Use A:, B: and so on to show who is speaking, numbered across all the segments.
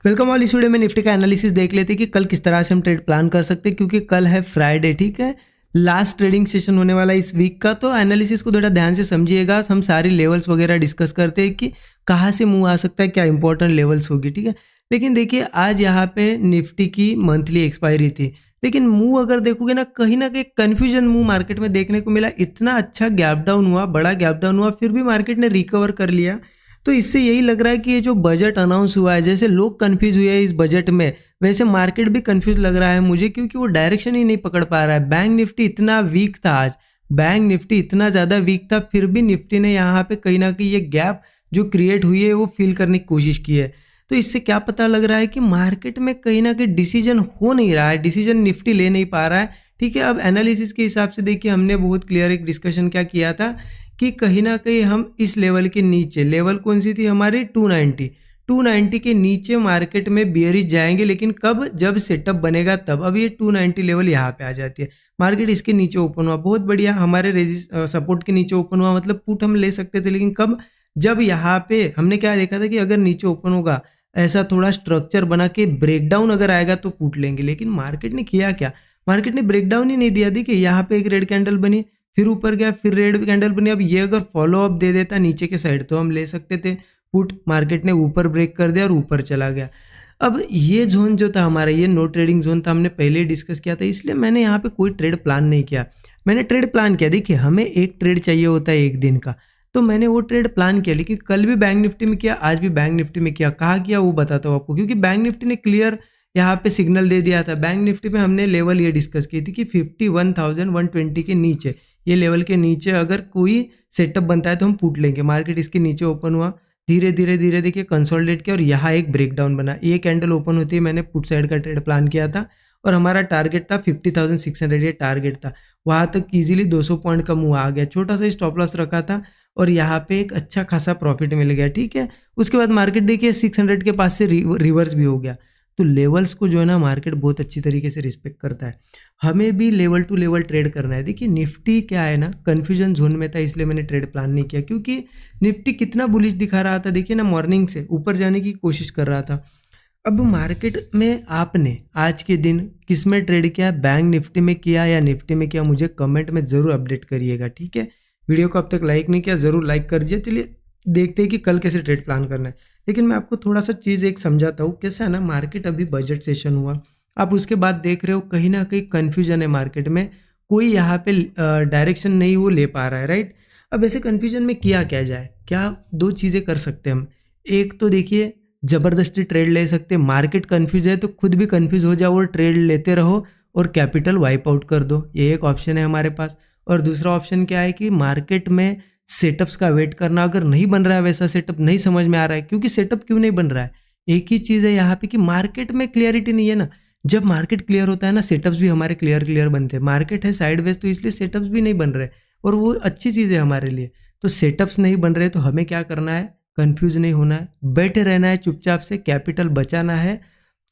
A: Welcome all. इस video में Nifty का एनालिसिस देख लेते हैं कि कल किस तरह से हम ट्रेड प्लान कर सकते हैं, क्योंकि कल है फ्राइडे, ठीक है, लास्ट ट्रेडिंग सेशन होने वाला है इस वीक का। तो एनालिसिस को थोड़ा ध्यान से समझिएगा। हम सारे लेवल्स वगैरह डिस्कस करते हैं कि कहाँ से मूव आ सकता है, क्या इंपॉर्टेंट लेवल्स होगी, ठीक है। लेकिन देखिए आज यहाँ पे निफ्टी की मंथली एक्सपायरी थी, लेकिन मूव अगर देखोगे ना कहीं कन्फ्यूजन मूव मार्केट में देखने को मिला। इतना अच्छा गैप डाउन हुआ, बड़ा गैप डाउन हुआ, फिर भी मार्केट ने रिकवर कर लिया। तो इससे यही लग रहा है कि ये जो बजट अनाउंस हुआ है, जैसे लोग कंफ्यूज हुए हैं इस बजट में, वैसे मार्केट भी कंफ्यूज लग रहा है मुझे, क्योंकि वो डायरेक्शन ही नहीं पकड़ पा रहा है। बैंक निफ्टी इतना वीक था आज, बैंक निफ्टी इतना ज़्यादा वीक था, फिर भी निफ्टी ने यहाँ पे कहीं ना कहीं ये गैप जो क्रिएट हुई है वो फिल करने की कोशिश की है। तो इससे क्या पता लग रहा है कि मार्केट में कहीं ना कहीं डिसीजन हो नहीं रहा है, डिसीजन निफ्टी ले नहीं पा रहा है, ठीक है। अब एनालिसिस के हिसाब से देखिए, हमने बहुत क्लियर एक डिस्कशन क्या किया था कि कहीं ना कहीं हम इस लेवल के नीचे, लेवल कौन सी थी हमारी 290 के नीचे मार्केट में बियरिश जाएंगे, लेकिन कब, जब सेटअप बनेगा तब। अब ये 290 लेवल यहाँ पे आ जाती है, मार्केट इसके नीचे ओपन हुआ, बहुत बढ़िया, हमारे सपोर्ट के नीचे ओपन हुआ, मतलब पुट हम ले सकते थे। लेकिन कब, जब यहाँ पे हमने क्या देखा था कि अगर नीचे ओपन होगा, ऐसा थोड़ा स्ट्रक्चर बना के ब्रेकडाउन अगर आएगा तो पुट लेंगे। लेकिन मार्केट ने किया क्या, मार्केट ने ब्रेकडाउन ही नहीं दिया। देखिए यहाँ पे एक रेड कैंडल बनी, फिर ऊपर गया, फिर रेड कैंडल बनी। अब ये अगर फॉलो अप दे देता नीचे के साइड तो हम ले सकते थे पुट, मार्केट ने ऊपर ब्रेक कर दिया और ऊपर चला गया। अब ये जोन जो था हमारा, ये नो ट्रेडिंग जोन था, हमने पहले ही डिस्कस किया था, इसलिए मैंने यहाँ पे कोई ट्रेड प्लान नहीं किया। मैंने ट्रेड प्लान किया, देखिए हमें एक ट्रेड चाहिए होता है एक दिन का, तो मैंने वो ट्रेड प्लान किया। लेकिन कल भी बैंक निफ्टी में किया, आज भी बैंक निफ्टी में किया। कहाँ किया वो बताता हूँ आपको, क्योंकि बैंक निफ्टी ने क्लियर यहाँ पे सिग्नल दे दिया था। बैंक निफ्टी में हमने लेवल ये डिस्कस की थी कि 51,120 के नीचे, ये लेवल के नीचे अगर कोई सेटअप बनता है तो हम पुट लेंगे। मार्केट इसके नीचे ओपन हुआ, धीरे धीरे देखिए कंसोलिडेट किया और यहाँ एक ब्रेकडाउन बना। ये कैंडल ओपन होती है, मैंने पुट साइड का ट्रेड प्लान किया था और हमारा टारगेट था 50,600, ये टारगेट था। वहाँ तक इजीली 200 पॉइंट का मूव आ गया, छोटा सा स्टॉप लॉस रखा था और यहाँ पे एक अच्छा खासा प्रॉफिट मिल गया, ठीक है। उसके बाद मार्केट देखिए 600 के पास से रिवर्स भी हो गया। तो लेवल्स को जो है ना मार्केट बहुत अच्छी तरीके से रिस्पेक्ट करता है। हमें भी लेवल टू लेवल ट्रेड करना है। देखिए निफ्टी क्या है ना, कन्फ्यूजन जोन में था, इसलिए मैंने ट्रेड प्लान नहीं किया, क्योंकि निफ्टी कितना बुलिश दिखा रहा था। देखिए ना, मॉर्निंग से ऊपर जाने की कोशिश कर रहा था। अब मार्केट में आपने आज के दिन किस में ट्रेड किया, बैंक निफ्टी में किया या निफ्टी में किया, मुझे कमेंट में ज़रूर अपडेट करिएगा, ठीक है। वीडियो को अब तक लाइक नहीं किया, ज़रूर लाइक कर दीजिए। चलिए देखते हैं कि कल कैसे ट्रेड प्लान करना है। लेकिन मैं आपको थोड़ा सा चीज़ एक समझाता हूँ। कैसा है ना, मार्केट अभी बजट सेशन हुआ, आप उसके बाद देख रहे हो कहीं ना कहीं कन्फ्यूजन है मार्केट में, कोई यहाँ पे डायरेक्शन नहीं वो ले पा रहा है, राइट। अब ऐसे कन्फ्यूजन में किया क्या जाए, क्या दो चीज़ें कर सकते हैं हम। एक तो देखिए ज़बरदस्ती ट्रेड ले सकते हैं, मार्केट कन्फ्यूज है तो खुद भी कन्फ्यूज हो जाओ और ट्रेड लेते रहो और कैपिटल वाइप आउट कर दो, ये एक ऑप्शन है हमारे पास। और दूसरा ऑप्शन क्या है कि मार्केट में सेटअप्स का वेट करना, अगर नहीं बन रहा है वैसा सेटअप, नहीं समझ में आ रहा है, क्योंकि सेटअप क्यों नहीं बन रहा है, एक ही चीज़ है यहाँ पे कि मार्केट में क्लियरिटी नहीं है ना। जब मार्केट क्लियर होता है ना, सेटअप्स भी हमारे क्लियर बनते हैं। मार्केट है साइडवेज तो इसलिए सेटअप्स भी नहीं बन रहे, और वो अच्छी चीज़ है हमारे लिए। तो सेटअप्स नहीं बन रहे तो हमें क्या करना है, कंफ्यूज नहीं होना है, बैठे रहना है चुपचाप से, कैपिटल बचाना है।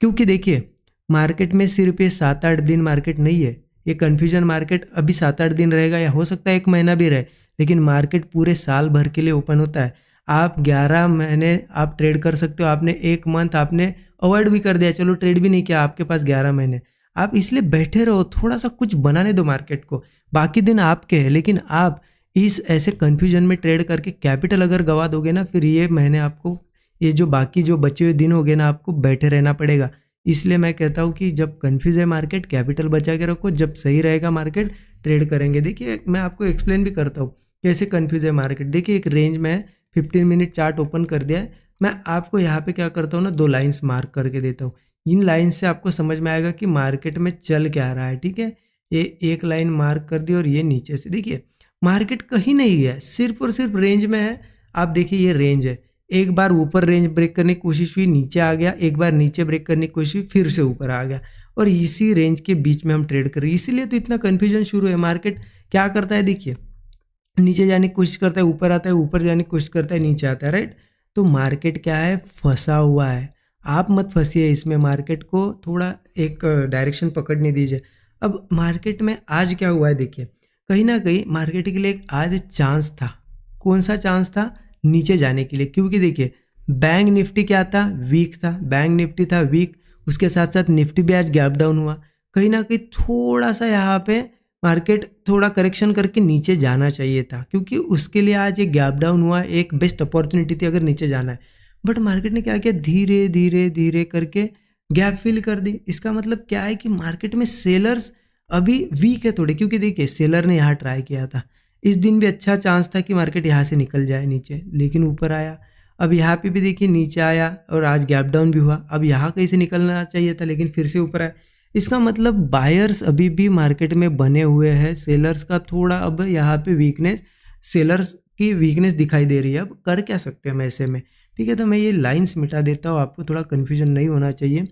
A: क्योंकि देखिए मार्केट में सिर्फ ये 7-8 दिन मार्केट नहीं है, ये कन्फ्यूजन मार्केट अभी 7-8 दिन रहेगा, या हो सकता है 1 महीना भी रहे, लेकिन मार्केट पूरे साल भर के लिए ओपन होता है। आप 11 महीने आप ट्रेड कर सकते हो, आपने 1 मंथ आपने अवॉइड भी कर दिया, चलो ट्रेड भी नहीं किया, आपके पास 11 महीने, आप इसलिए बैठे रहो, थोड़ा सा कुछ बनाने दो मार्केट को, बाकी दिन आपके हैं। लेकिन आप इस ऐसे कन्फ्यूजन में ट्रेड करके कैपिटल अगर गवा दोगे ना, फिर ये महीने आपको, ये जो बाकी जो बचे हुए दिन हो गए ना, आपको बैठे रहना पड़ेगा। इसलिए मैं कहता हूँ कि जब कन्फ्यूज है मार्केट, कैपिटल बचा के रखो, जब सही रहेगा मार्केट ट्रेड करेंगे। देखिए मैं आपको एक्सप्लेन भी करता हूँ कैसे कन्फ्यूज है मार्केट। देखिए एक रेंज में 15 मिनट चार्ट ओपन कर दिया है, मैं आपको यहाँ पे क्या करता हूँ ना, 2 लाइंस मार्क करके देता हूँ। इन लाइन से आपको समझ में आएगा कि मार्केट में चल क्या रहा है, ठीक है। ये एक लाइन मार्क कर दी और ये नीचे से देखिए मार्केट कहीं नहीं गया, सिर्फ और सिर्फ रेंज में है। आप देखिए ये रेंज है, एक बार ऊपर रेंज ब्रेक करने की कोशिश हुई, नीचे आ गया, एक बार नीचे ब्रेक करने की कोशिश हुई, फिर से ऊपर आ गया, और इसी रेंज के बीच में हम ट्रेड कर रहे हैं। इसीलिए तो इतना कन्फ्यूजन शुरू है। मार्केट क्या करता है, देखिए नीचे जाने की कोशिश करता है, ऊपर आता है, ऊपर जाने की कोशिश करता है, नीचे आता है, राइट। तो मार्केट क्या है, फंसा हुआ है। आप मत फंसिए इसमें, मार्केट को थोड़ा एक डायरेक्शन पकड़ने दीजिए। अब मार्केट में आज क्या हुआ है, देखिए कहीं ना कहीं मार्केट के लिए आज चांस था। कौन सा चांस था, नीचे जाने के लिए, क्योंकि देखिए बैंक निफ्टी क्या था, वीक था, बैंक निफ्टी था वीक, उसके साथ साथ निफ्टी भी आज गैप डाउन हुआ। कहीं ना कहीं थोड़ा सा यहाँ पे मार्केट थोड़ा करेक्शन करके नीचे जाना चाहिए था, क्योंकि उसके लिए आज एक गैप डाउन हुआ, एक बेस्ट अपॉर्चुनिटी थी अगर नीचे जाना है। बट मार्केट ने क्या किया, धीरे धीरे धीरे करके गैप फिल कर दी। इसका मतलब क्या है कि मार्केट में सेलर्स अभी वीक है थोड़े, क्योंकि देखिए सेलर ने यहाँ ट्राई किया था, इस दिन भी अच्छा चांस था कि मार्केट यहाँ से निकल जाए नीचे, लेकिन ऊपर आया। अब यहाँ पे भी देखिए नीचे आया और आज गैप डाउन भी हुआ। अब यहाँ कहीं से निकलना चाहिए था, लेकिन फिर से ऊपर आया। इसका मतलब बायर्स अभी भी मार्केट में बने हुए हैं, सेलर्स का थोड़ा अब यहाँ पे वीकनेस, सेलर्स की वीकनेस दिखाई दे रही है। अब कर क्या सकते हैं हम ऐसे में, ठीक है। तो मैं ये लाइंस मिटा देता हूँ, आपको थोड़ा कन्फ्यूजन नहीं होना चाहिए।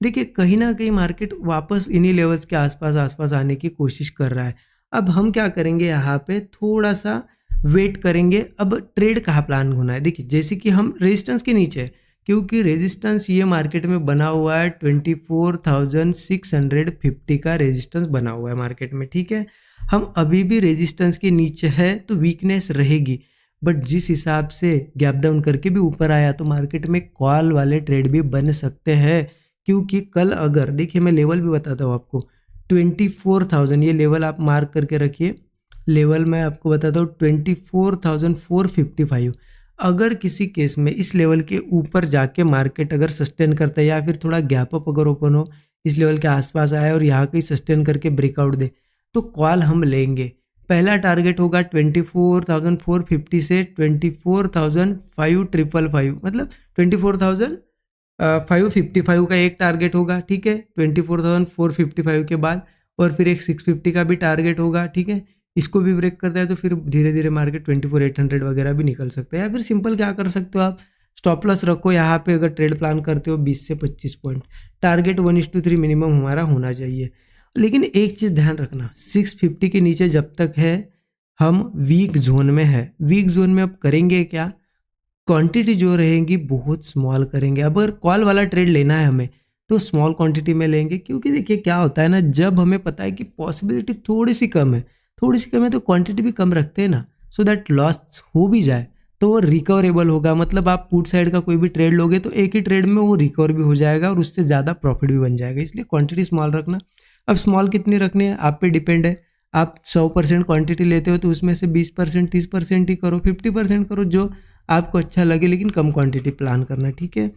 A: देखिए कहीं ना कहीं मार्केट वापस इन्हीं लेवल्स के आसपास आने की कोशिश कर रहा है। अब हम क्या करेंगे, यहाँ पे थोड़ा सा वेट करेंगे। अब ट्रेड कहाँ प्लान होना है, देखिए जैसे कि हम रेजिस्टेंस के नीचे, क्योंकि रेजिस्टेंस ये मार्केट में बना हुआ है 24,650 का रेजिस्टेंस बना हुआ है मार्केट में, ठीक है। हम अभी भी रेजिस्टेंस के नीचे है तो वीकनेस रहेगी, बट जिस हिसाब से गैप डाउन करके भी ऊपर आया तो मार्केट में कॉल वाले ट्रेड भी बन सकते हैं। क्योंकि कल अगर देखिए, मैं लेवल भी बताता हूँ आपको, 24,000 ये लेवल आप मार्क करके रखिए। लेवल मैं आपको बताता हूँ 24,455। अगर किसी केस में इस लेवल के ऊपर जाके मार्केट अगर सस्टेन करता है, या फिर थोड़ा गैप अप अगर ओपन हो, इस लेवल के आसपास आए और यहाँ कहीं सस्टेन करके ब्रेकआउट दे, तो कॉल हम लेंगे। पहला टारगेट होगा 24,450 से 24,555, मतलब 24,555 का एक टारगेट होगा, ठीक है। 24,455 के बाद और फिर एक 650 का भी टारगेट होगा, ठीक है। इसको भी ब्रेक करता है तो फिर धीरे धीरे मार्केट 24,800 वगैरह भी निकल सकता है। या फिर सिंपल क्या कर सकते हो आप, स्टॉप लॉस रखो यहाँ पे, अगर ट्रेड प्लान करते हो 20 से 25 पॉइंट। टारगेट 1:3 मिनिमम हमारा होना चाहिए। लेकिन एक चीज़ ध्यान रखना, 650 के नीचे जब तक है हम वीक जोन में है। वीक जोन में अब करेंगे क्या, क्वांटिटी जो रहेगी बहुत स्मॉल करेंगे। अब अगर कॉल वाला ट्रेड लेना है हमें तो स्मॉल क्वांटिटी में लेंगे, क्योंकि देखिए क्या होता है ना, जब हमें पता है कि पॉसिबिलिटी थोड़ी सी कम है तो क्वांटिटी भी कम रखते हैं ना, सो दैट लॉस हो भी जाए तो वो रिकवरेबल होगा। मतलब आप पुट साइड का कोई भी ट्रेड लोगे तो एक ही ट्रेड में वो रिकवर भी हो जाएगा और उससे ज़्यादा प्रॉफिट भी बन जाएगा, इसलिए क्वांटिटी स्मॉल रखना। अब स्मॉल कितनी रखनी है आप पे डिपेंड है। आप 100% क्वांटिटी लेते हो तो उसमें से 20% 30% ही करो, 50% करो, जो आपको अच्छा लगे, लेकिन कम क्वांटिटी प्लान करना, ठीक है।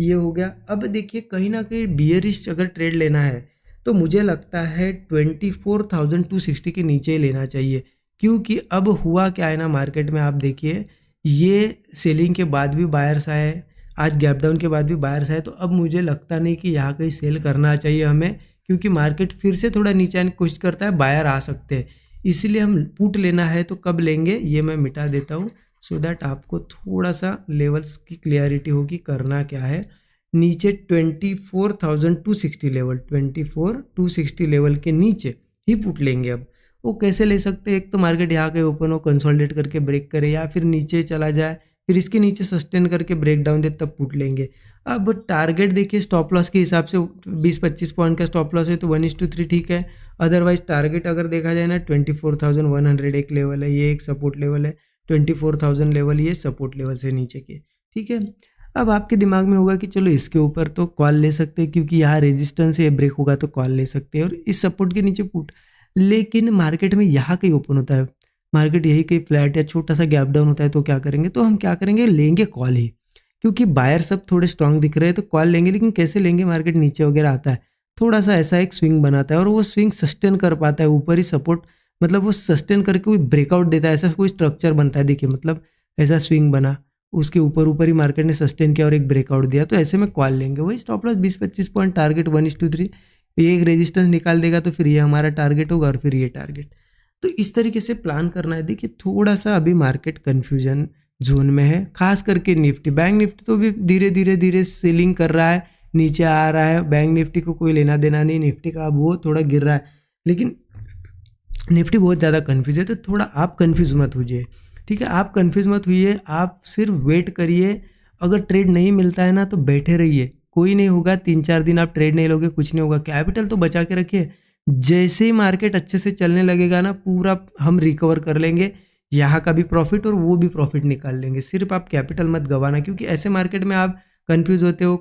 A: ये हो गया। अब देखिए कहीं ना कहीं बियरिश अगर ट्रेड लेना है तो मुझे लगता है 24,260 के नीचे ही लेना चाहिए। क्योंकि अब हुआ क्या है ना, मार्केट में आप देखिए ये सेलिंग के बाद भी बायर्स आए, आज गैप डाउन के बाद भी बायर्स आए, तो अब मुझे लगता नहीं कि यहाँ कहीं सेल करना चाहिए हमें, क्योंकि मार्केट फिर से थोड़ा नीचे आने की कोशिश करता है, बायर आ सकते हैं। इसलिए हम पुट लेना है तो कब लेंगे ये मैं मिटा देता हूँ, सो दैट आपको थोड़ा सा लेवल्स की क्लियरिटी होगी करना क्या है। नीचे 24,260 लेवल, 24,260 लेवल के नीचे ही पुट लेंगे। अब वो कैसे ले सकते हैं, एक तो मार्केट यहाँ के ओपन हो, कंसोलिडेट करके ब्रेक करे, या फिर नीचे चला जाए फिर इसके नीचे सस्टेन करके ब्रेक डाउन दे, तब पुट लेंगे। अब टारगेट देखिए स्टॉप लॉस के हिसाब से 20-25 पॉइंट का स्टॉप लॉस है तो 1:3 ठीक है। अदरवाइज टारगेट अगर देखा जाए ना 24,100 एक लेवल है, ये एक सपोर्ट लेवल है। 24,000 लेवल ये सपोर्ट लेवल से नीचे के, ठीक है। अब आपके दिमाग में होगा कि चलो इसके ऊपर तो कॉल ले सकते हैं, क्योंकि यहाँ रेजिस्टेंस है, ब्रेक होगा तो कॉल ले सकते हैं, और इस सपोर्ट के नीचे पुट। लेकिन मार्केट में यहाँ कहीं ओपन होता है, मार्केट यही कहीं फ्लैट या छोटा सा गैप डाउन होता है, तो क्या करेंगे, तो हम क्या करेंगे, लेंगे कॉल ही। क्योंकि बायर सब थोड़े स्ट्रांग दिख रहे हैं तो कॉल लेंगे। लेकिन कैसे लेंगे, मार्केट नीचे वगैरह आता है, थोड़ा सा ऐसा एक स्विंग बनाता है और वो स्विंग सस्टेन कर पाता है, ऊपर ही सपोर्ट, मतलब वो सस्टेन करके कोई ब्रेकआउट देता है, ऐसा कोई स्ट्रक्चर बनता है। देखिए मतलब ऐसा स्विंग बना, उसके ऊपर ही मार्केट ने सस्टेन किया और एक ब्रेकआउट दिया, तो ऐसे में कॉल लेंगे। वही स्टॉप लॉस 20-25 पॉइंट, टारगेट 1:3, ये एक रेजिस्टेंस निकाल देगा तो फिर ये हमारा टारगेट होगा और फिर ये टारगेट। तो इस तरीके से प्लान करना है। देखिए थोड़ा सा अभी मार्केट कन्फ्यूजन जोन में है, खास करके निफ्टी, बैंक निफ्टी तो भी धीरे सेलिंग कर रहा है, नीचे आ रहा है। बैंक निफ्टी को कोई लेना देना नहीं, निफ्टी का अब वो थोड़ा गिर रहा है, लेकिन निफ्टी बहुत ज़्यादा कन्फ्यूज है। तो थोड़ा आप कन्फ्यूज मत होइए, ठीक है। आप कन्फ्यूज मत हुई, आप सिर्फ वेट करिए। अगर ट्रेड नहीं मिलता है ना तो बैठे रहिए, कोई नहीं होगा। 3-4 दिन आप ट्रेड नहीं लोगे, कुछ नहीं होगा। कैपिटल तो बचा के रखिए, जैसे ही मार्केट अच्छे से चलने लगेगा ना पूरा हम रिकवर कर लेंगे। यहाँ का भी प्रॉफिट और वो भी प्रॉफिट निकाल लेंगे। सिर्फ आप कैपिटल मत गंवाना, क्योंकि ऐसे मार्केट में आप कंफ्यूज होते हो,